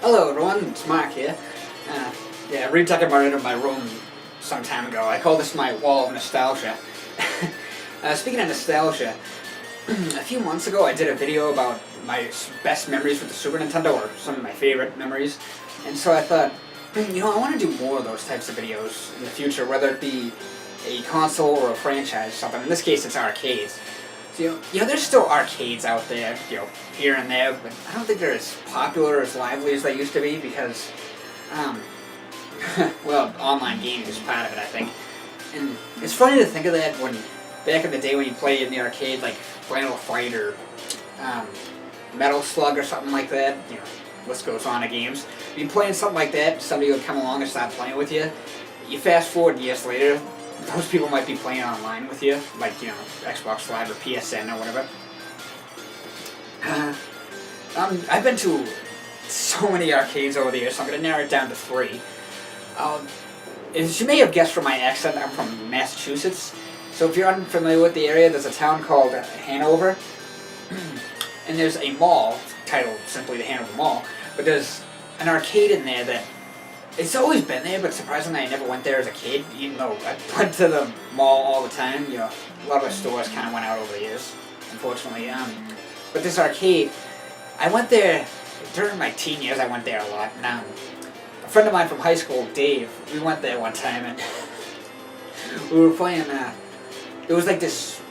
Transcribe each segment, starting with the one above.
Hello everyone, it's Mark here. Yeah, redecorated in my room some time ago. I call this my wall of nostalgia. Speaking of nostalgia, a few months ago I did a video about my best memories with the Super Nintendo, or some of my favorite memories. And so I thought, I want to do more of those types of videos in the future, whether it be a console or a franchise or something. In this case, it's arcades. So, there's still arcades out there, here and there, but I don't think they're as popular, as lively as they used to be because, well, online gaming is part of it, I think. And it's funny to think of that when, back in the day when you played in the arcade, like Final Fight or Metal Slug or something like that, list goes on of games. If you're playing something like that, somebody would come along and start playing with you. You fast forward years later, those people might be playing online with you, like, Xbox Live or PSN or whatever. I've been to so many arcades over the years, so I'm going to narrow it down to 3. As you may have guessed from my accent, I'm from Massachusetts. So if you're unfamiliar with the area, there's a town called Hanover. And there's a mall, titled simply the Hanover Mall, but there's an arcade in there that it's always been there, but surprisingly I never went there as a kid, even though I went to the mall all the time. A lot of the stores kind of went out over the years, unfortunately. But this arcade, I went there, during my teen years I went there a lot, and a friend of mine from high school, Dave, we went there one time, and we were playing, it was like this,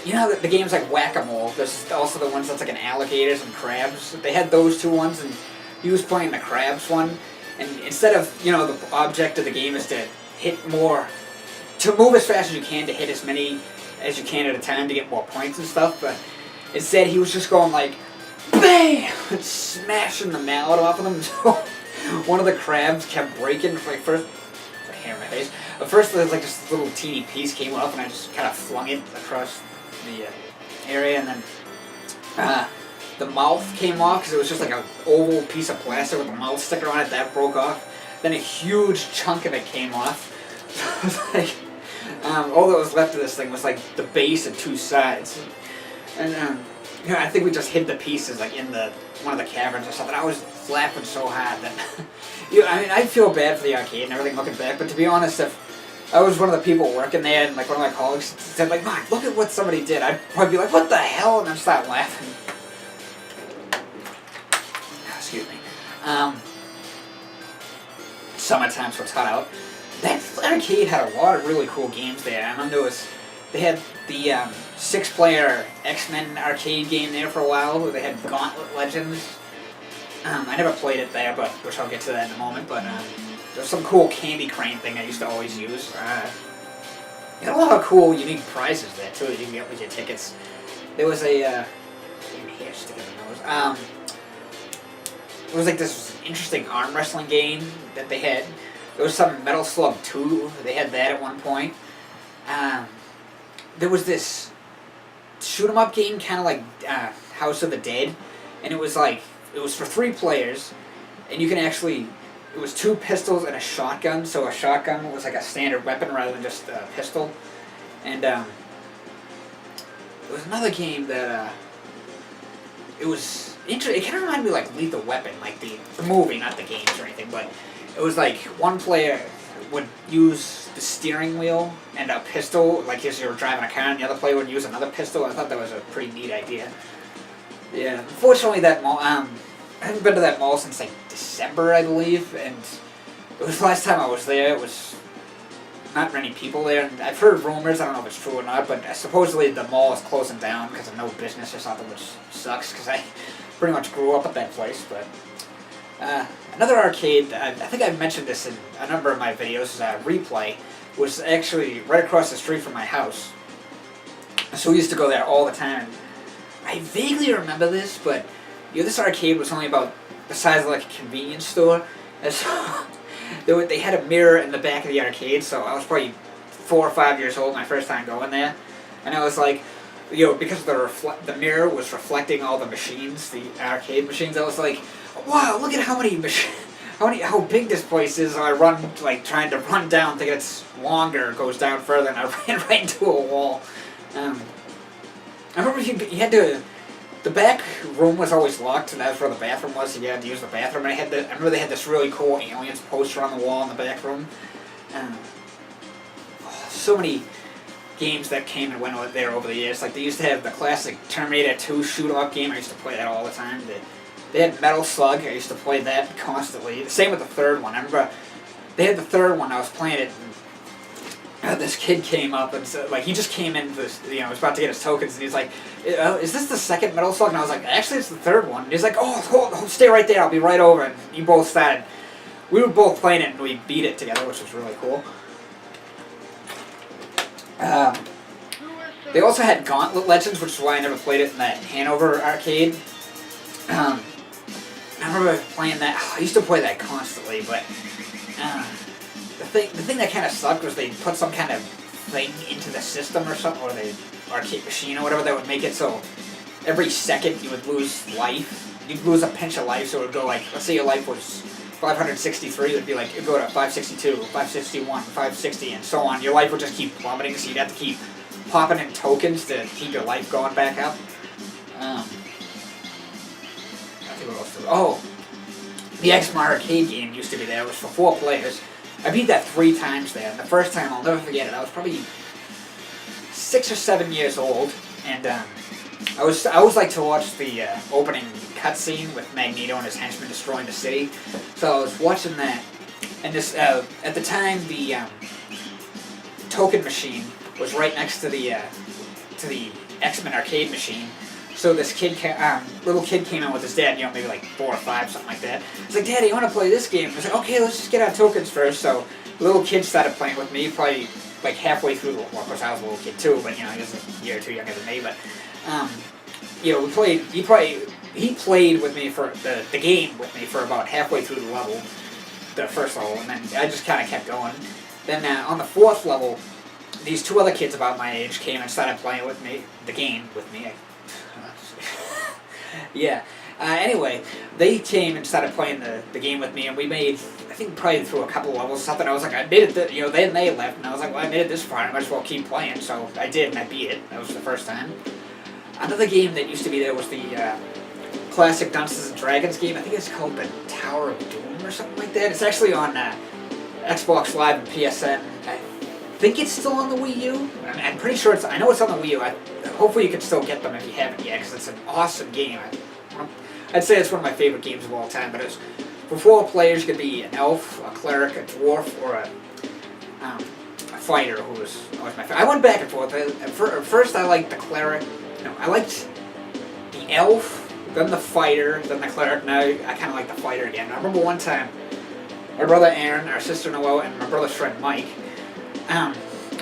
the games like Whack-A-Mole, there's also the ones that's like an alligators and crabs. They had those two ones, and he was playing the crabs one. And instead of, the object of the game is to hit more, to move as fast as you can, to hit as many as you can at a time to get more points and stuff, but instead he was just going like, BAM! And smashing the mallet off of them. So one of the crabs kept breaking, like first, I hair in my face, but first there's like this little teeny piece came off and I just kind of flung it across the area, and then the mouth came off because it was just like an oval piece of plastic with a mouth sticker on it. That broke off. Then a huge chunk of it came off. It was like, all that was left of this thing was like the base and 2 sides. And I think we just hid the pieces like in one of the caverns or something. I was laughing so hard that I feel bad for the arcade and everything looking back. But to be honest, if I was one of the people working there and like one of my colleagues said like, Mark, look at what somebody did, I'd probably be like, what the hell? And then start laughing. Excuse me. Summertime, so it's hot out. That arcade had a lot of really cool games there. I remember they had the 6-player X-Men arcade game there for a while, where they had Gauntlet Legends. I never played it there, but which I'll get to that in a moment. But there's some cool candy crane thing I used to always use. You had a lot of cool, unique prizes there too that you can get with your tickets. There was a hair stick in the nose. It was like this interesting arm wrestling game that they had. There was some Metal Slug 2. They had that at one point. There was this shoot-'em-up game, kind of like House of the Dead, and it was for 3 players, and you can actually, it was 2 pistols and a shotgun, so a shotgun was like a standard weapon rather than just a pistol. And there was another game that it was interesting. It kind of reminded me like Lethal Weapon, like the movie, not the games or anything, but it was like one player would use the steering wheel and a pistol, like if you were driving a car, and the other player would use another pistol. I thought that was a pretty neat idea. Yeah, unfortunately that mall, I haven't been to that mall since like December, I believe, and it was the last time I was there. It was not many people there, and I've heard rumors, I don't know if it's true or not, but supposedly the mall is closing down because of no business or something, which sucks because I pretty much grew up at that place. But another arcade, I think I've mentioned this in a number of my videos, Replay, was actually right across the street from my house. So we used to go there all the time. I vaguely remember this, but this arcade was only about the size of like a convenience store. And so they had a mirror in the back of the arcade, so I was probably 4 or 5 years old my first time going there. And I was like, because the mirror was reflecting all the machines, the arcade machines, I was like, wow, look at how big this place is. And I run, like, trying to run down, thinking it's longer, it goes down further, and I ran right into a wall. I remember you had to the back room was always locked, and that's where the bathroom was. So you had to use the bathroom. And I remember they had this really cool aliens poster on the wall in the back room. So many games that came and went there over the years. Like they used to have the classic Terminator 2 shoot-off game. I used to play that all the time. They had Metal Slug. I used to play that constantly. The same with the third one. I remember they had the third one. I was playing it. And this kid came up and said, like, he just came in, was about to get his tokens, and he's like, "Is this the second Metal Slug?" And I was like, "Actually, it's the third one." And he's like, "Oh, stay right there. I'll be right over." And we both started. We were both playing it, and we beat it together, which was really cool. They also had Gauntlet Legends, which is why I never played it in that Hanover arcade. I remember playing that. I used to play that constantly, but the thing that kind of sucked was they put some kind of thing into the system or something, or the arcade machine or whatever, that would make it so every second you would lose life. You'd lose a pinch of life, so it would go like, let's say your life was 563, it would be like, it would go to 562, 561, 560, and so on. Your life would just keep plummeting, so you'd have to keep popping in tokens to keep your life going back up. I think what else? Oh, the X-Mar arcade game used to be there. It was for 4 players. I beat that 3 times there. And the first time, I'll never forget it. I was probably 6 or 7 years old, and I always like to watch the opening cutscene with Magneto and his henchmen destroying the city. So I was watching that, and this at the time the token machine was right next to the X-Men arcade machine. So this little kid came in with his dad, maybe like 4 or 5, something like that. He's like, "Daddy, I want to play this game." I was like, "Okay, let's just get our tokens first." So the little kid started playing with me, probably like halfway through. Well, of course, I was a little kid too, but he was a year or 2 younger than me. But we played. He played with me for the game with me for about halfway through the level, the first level, and then I just kind of kept going. Then on the 4th level, these 2 other kids about my age came and started playing with me, the game with me. Yeah. Anyway, they came and started playing the game with me, and we made, I think, probably through a couple of levels, something. I was like, I made it, then they left, and I was like, well, I made it this far, I might as well keep playing. So I did, and I beat it. That was the first time. Another game that used to be there was the classic Dungeons & Dragons game. I think it's called the Tower of Doom or something like that. It's actually on Xbox Live and PSN. I think it's still on the Wii U. I'm pretty sure I know it's on the Wii U. Hopefully you can still get them if you haven't yet, because it's an awesome game. I'd say it's one of my favorite games of all time, but it's for 4 players. You could be an elf, a cleric, a dwarf, or a fighter, who was always my favorite. I went back and forth. At first I liked the cleric. No, I liked the elf, then the fighter, then the cleric. Now I kind of like the fighter again. I remember one time, my brother Aaron, our sister Noelle, and my brother's friend Mike,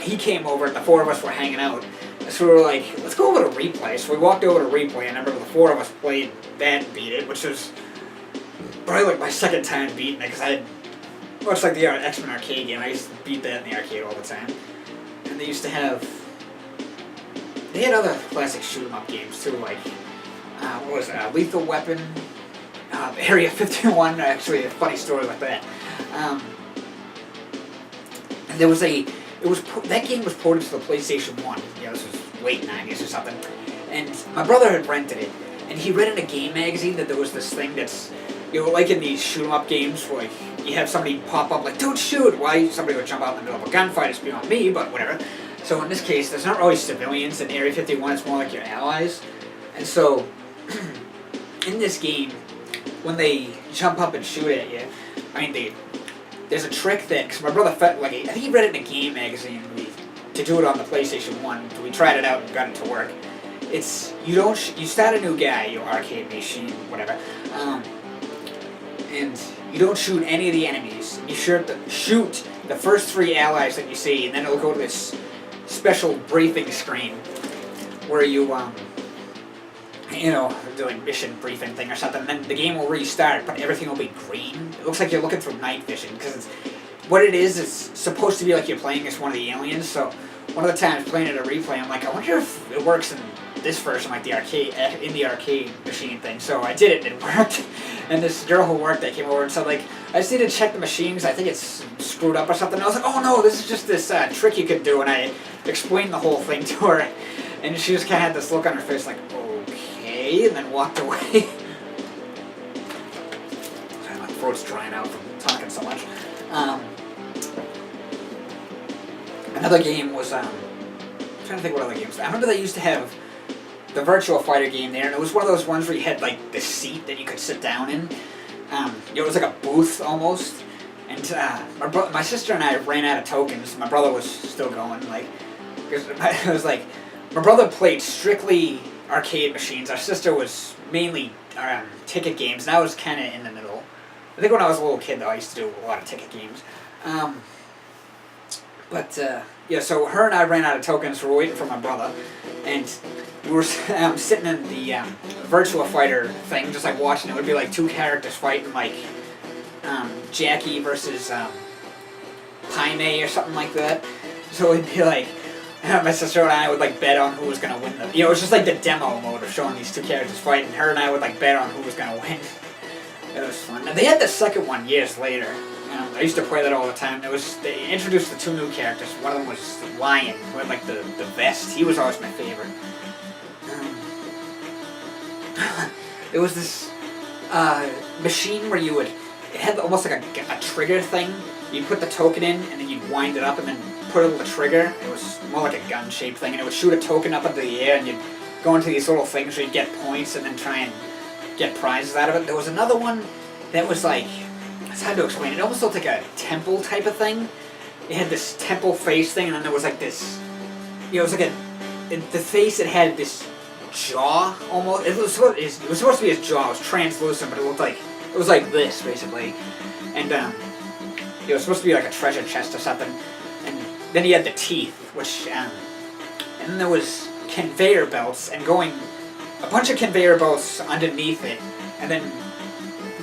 he came over, and the 4 of us were hanging out. So we were like, let's go over to Replay. So we walked over to Replay, and I remember the 4 of us played that and beat it, which was probably like my second time beating it, because much like the X-Men arcade game, I used to beat that in the arcade all the time. And they used to they had other classic shoot-'em-up games too, like, what was it, Lethal Weapon, Area 51, actually a funny story about that. And there was that game was ported to the PlayStation 1, this was late 90s or something, and my brother had rented it, and he read in a game magazine that there was this thing that's, like in these shoot-'em-up games where you have somebody pop up like, "Don't shoot!" Why somebody would jump out in the middle of a gunfight is beyond me, but whatever. So in this case, there's not really civilians in Area 51, it's more like your allies. And so, in this game, when they jump up and shoot at you, there's a trick that, because my brother felt like, I think he read it in a game magazine to do it on the PlayStation 1. We tried it out and got it to work. It's, you start a new guy, your arcade machine, whatever, and you don't shoot any of the enemies. You shoot the first 3 allies that you see, and then it'll go to this special briefing screen where you, doing mission briefing thing or something, and then the game will restart, but everything will be green. It looks like you're looking through night vision, because what it is, it's supposed to be like you're playing as one of the aliens. So one of the times playing it at Replay, I'm like, I wonder if it works in this version, like the arcade machine thing. So I did it, and it worked. And this girl who worked there came over and said, like, I just need to check the machines, I think it's screwed up or something. And I was like, oh no, this is just this trick you can do, and I explained the whole thing to her, and she just kind of had this look on her face like, okay. okay, and then walked away. My throat's drying out from talking so much. Another game was, I'm trying to think what other games. I remember they used to have the Virtua Fighter game there, and it was one of those ones where you had like the seat that you could sit down in. It was like a booth almost, and my sister and I ran out of tokens. My brother was still going, like, because it was like my brother played strictly arcade machines. Our sister was mainly ticket games, and I was kind of in the middle. I think when I was a little kid, though, I used to do a lot of ticket games. Yeah, so her and I ran out of tokens, so we were waiting for my brother, and we were sitting in the Virtua Fighter thing, just like watching it. It would be like two characters fighting, like Jackie versus Jaime or something like that. So it'd be like my sister and I would like bet on who was gonna win the. You know, it was just like the demo mode of showing these two characters fighting. Her and I would like bet on who was gonna win. It was fun. Now, they had the second one years later. I used to play that all the time. They introduced the two new characters. One of them was Lion, who had like the vest. He was always my favorite. It was this machine where it had almost like a trigger thing. You'd put the token in, and then you'd wind it up, and then put it on the trigger. It was more like a gun-shaped thing, and it would shoot a token up into the air, and you'd go into these little things where you'd get points, and then try and get prizes out of it. There was another one that was like, it's hard to explain. It almost looked like a temple type of thing. It had this temple face thing, and then there was like this, it was like the face, it had this jaw almost. It was supposed to be his jaw. It was translucent, but it was like this basically. And it was supposed to be like a treasure chest or something. And then he had the teeth, which and then there was conveyor belts, and a bunch of conveyor belts underneath it, and then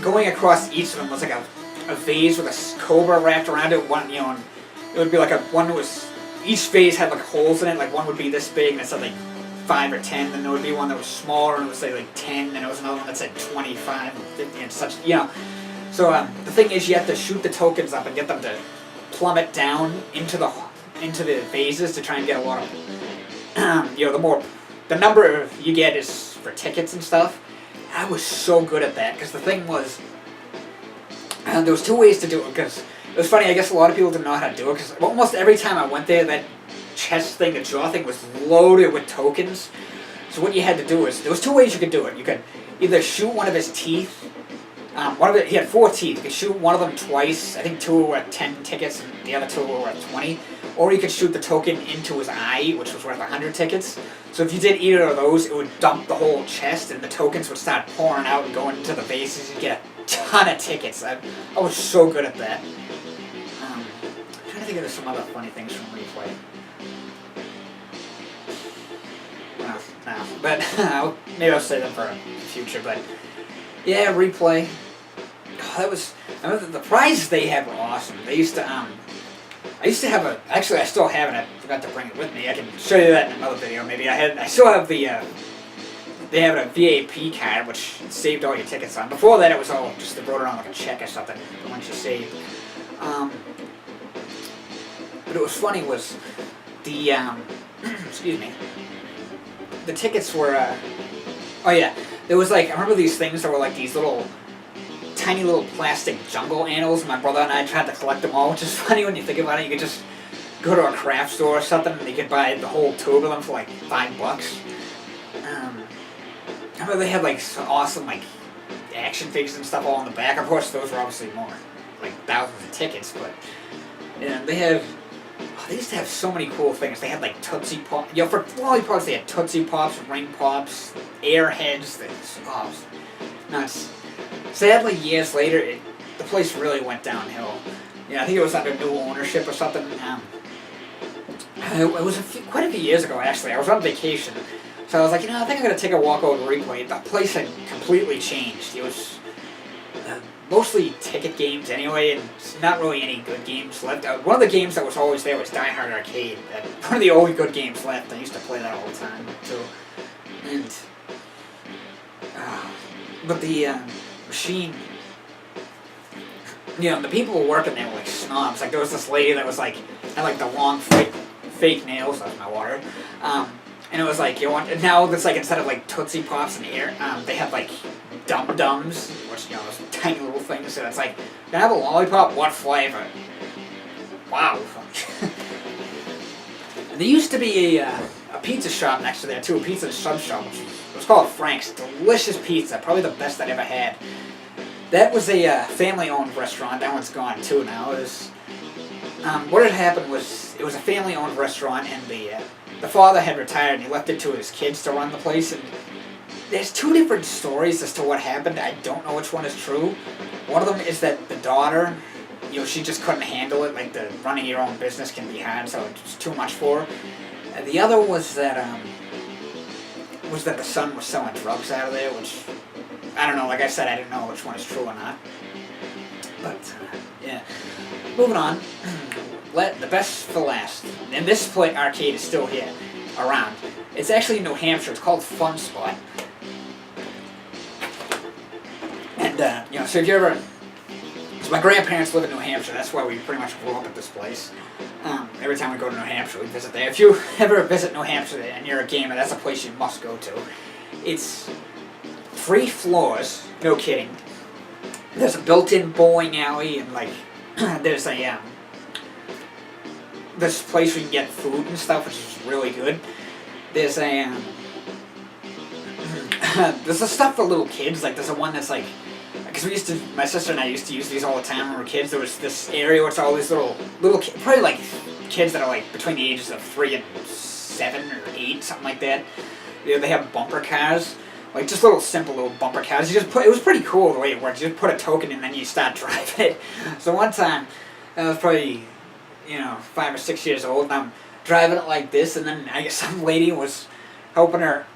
going across each of them was like a vase with a cobra wrapped around it. One, and it would be like one that was, each vase had like holes in it. Like one would be this big, and it said like 5 or 10. Then there would be one that was smaller, and it would say like 10. And there was another one that said 25 and 50 and such. So the thing is, you have to shoot the tokens up and get them to plummet down into the vases to try and get a lot of. The number you get is for tickets and stuff. I was so good at that, because the thing was, there was two ways to do it, because it was funny, I guess a lot of people didn't know how to do it, because almost every time I went there, that chest thing, the jaw thing, was loaded with tokens. So what you had to do is, there was two ways you could do it. You could either shoot one of his teeth, he had 4 teeth, you could shoot one of them twice, I think 2 were worth 10 tickets, and the other 2 were worth 20, or you could shoot the token into his eye, which was worth 100 tickets. So if you did either of those, it would dump the whole chest, and the tokens would start pouring out and going into the vases. You'd get a ton of tickets. I was so good at that. I'm trying to think of some other funny things from Replay. No, but maybe I'll say them for the future. But yeah, Replay. I remember the prizes they had were awesome. They used to I used to have actually I still have it, I forgot to bring it with me. I can show you that in another video maybe. I still have they have a VAP card, which saved all your tickets on. Before that it was all just they wrote it on like a check or something once you saved. But it was funny was the, excuse me, the tickets were, oh yeah, there was like, I remember these things that were like these tiny little plastic jungle animals. My brother and I tried to collect them all, which is funny when you think about it. You could just go to a craft store or something and you could buy the whole tube of them for like $5. I remember they had like some awesome like action figures and stuff all in the back. Of course, those were obviously more, like thousands of tickets, but yeah, they used to have so many cool things. They had like Tootsie Pop. For lollipops, they had Tootsie Pops, Ring Pops, Airheads. Nuts. Sadly, years later, the place really went downhill. I think it was under new ownership or something. It was quite a few years ago, actually. I was on vacation, so I was like, I think I'm going to take a walk over to Replay. The place had completely changed. It was mostly ticket games anyway, and not really any good games left. One of the games that was always there was Die Hard Arcade. One of the only good games left. I used to play that all the time, too. And, but the machine, the people who were working there were like snobs. Like there was this lady that was like, had like the long fake nails, that's my water. And it was like, you want, now it's like instead of like Tootsie Pops and air, they have like Dum Dums, which, you know, those tiny little things. So it's like, can I have a lollipop? What flavor? Wow. And there used to be a pizza shop next to there too, a pizza sub shop. It was called Frank's. Delicious pizza, probably the best I'd ever had. That was a family-owned restaurant. That one's gone too now. It was, what had happened was, it was a family-owned restaurant, and the father had retired, and he left it to his kids to run the place. And there's two different stories as to what happened. I don't know which one is true. One of them is that the daughter, you know, she just couldn't handle it. Like, the running your own business can be hard, so it's too much for her. And the other was that the son was selling drugs out of there, which, I don't know, like I said, I didn't know which one is true or not. But, yeah. Moving on. The best for last. And this arcade is still here, around. It's actually in New Hampshire. It's called Fun Spot. And, you know, so if you ever... So my grandparents live in New Hampshire. That's why we pretty much grew up at this place. Every time we go to New Hampshire, we visit there. If you ever visit New Hampshire and you're a gamer, that's a place you must go to. It's 3 floors, no kidding. There's a built-in bowling alley, and like there's a this place where you can get food and stuff, which is really good. There's a there's a stuff for little kids. Like there's a one that's like, because my sister and I used to use these all the time when we were kids. There was this area where it's all these little kids, probably like kids that are like between the ages of 3 and 7 or 8, something like that. You know, they have bumper cars. Like, just simple little bumper cars. It was pretty cool the way it worked. You just put a token and then you start driving it. So one time, I was probably, you know, 5 or 6 years old, and I'm driving it like this, and then I guess some lady was helping her,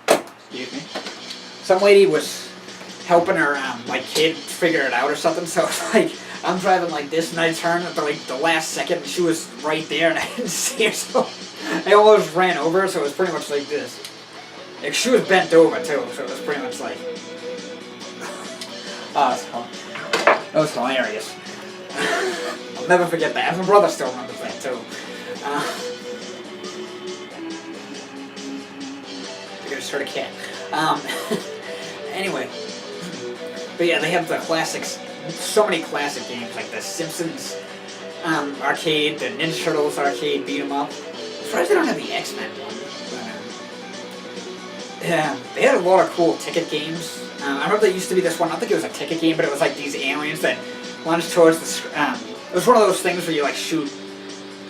excuse me, some lady was helping her, like, kid figure it out or something, so it's like, I'm driving like this, and I turn at the last second, and she was right there, and I didn't see her, so I almost ran over her, so it was pretty much like this. Like, she was bent over, too, so it was pretty much like... that was hilarious. I'll never forget that. My brother still remembers that, too. I just heard a cat. Anyway. But yeah, they have the classics. So many classic games, like the Simpsons arcade, the Ninja Turtles arcade, beat 'em up. I'm surprised they don't have the X-Men one. But, yeah, they had a lot of cool ticket games. I remember there used to be this one, I don't think it was a ticket game, but it was like these aliens that launched towards the it was one of those things where you like shoot,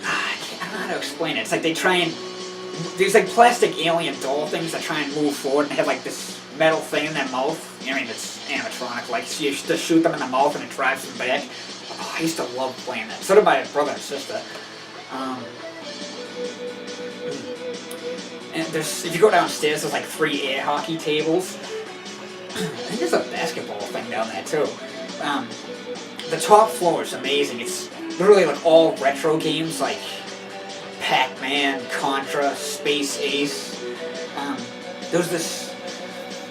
I don't know how to explain it. It's like they try and, these like plastic alien doll things that try and move forward and have like this metal thing in their mouth. I mean, it's animatronic, like so you just shoot them in the mouth and it drives them back. Oh, I used to love playing that. So did my brother and sister. And if you go downstairs, there's like 3 air hockey tables. I think there's a basketball thing down there too. The top floor is amazing. It's literally like all retro games like Pac-Man, Contra, Space Ace. There was this,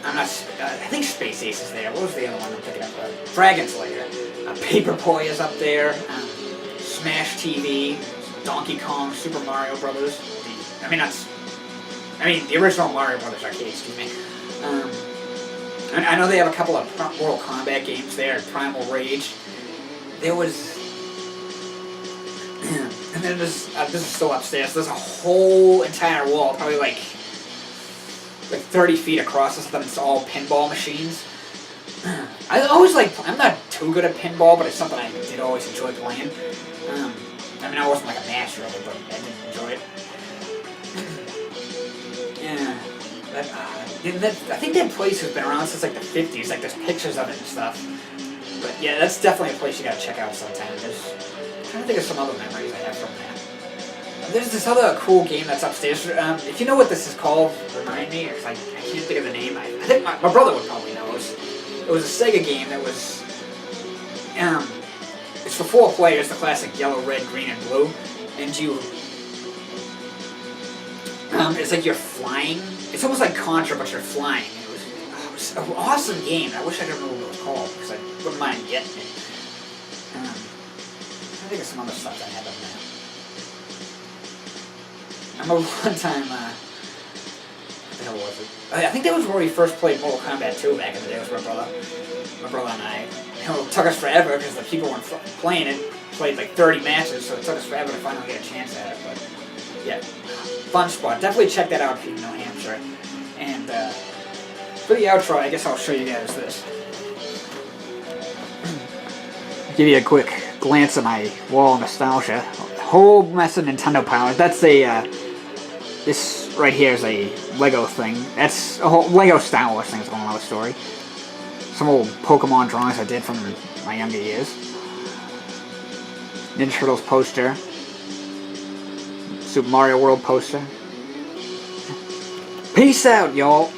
I think Space Ace is there. What was the other one I'm thinking of? Dragon's Lair. Paperboy is up there. Smash TV, Donkey Kong, Super Mario Brothers. The original Mario Brothers arcade, excuse me. I know they have a couple of Mortal Kombat games there, Primal Rage. There was, and then this is still upstairs. There's a whole entire wall, probably like 30 feet across or something. It's all pinball machines. I always I'm not too good at pinball, but it's something I did always enjoy playing. I wasn't like a master of it, but I did enjoy it. Yeah. I think that place has been around since like the 50s, like there's pictures of it and stuff. But yeah, that's definitely a place you gotta check out sometime. I'm trying to think of some other memories I have from there. There's this other cool game that's upstairs. If you know what this is called, remind me, because I can't think of the name. I think my brother would probably know. It was a Sega game that was, it's for 4 players, the classic yellow, red, green, and blue. And you, it's like you're flying. It's almost like Contra, but you're flying. It was an awesome game. I wish I could remember what it was called, because I wouldn't mind getting it. I think of some other stuff I had on there. I remember one time, what the hell was it? I think that was where we first played Mortal Kombat 2 back in the day with my brother and I. You know, it took us forever because the people weren't playing it. Played like 30 matches, so it took us forever to finally get a chance at it. But yeah, fun spot. Definitely check that out if you know Hampshire. And for the outro, I guess I'll show you guys this. Give you a quick glance at my wall of nostalgia. Whole mess of Nintendo Power. That's a this right here is a Lego thing. That's a whole Lego Star Wars thing. It's going on with a story. Some old Pokemon drawings I did from my younger years. Ninja Turtles poster. Super Mario World poster. Peace out, y'all.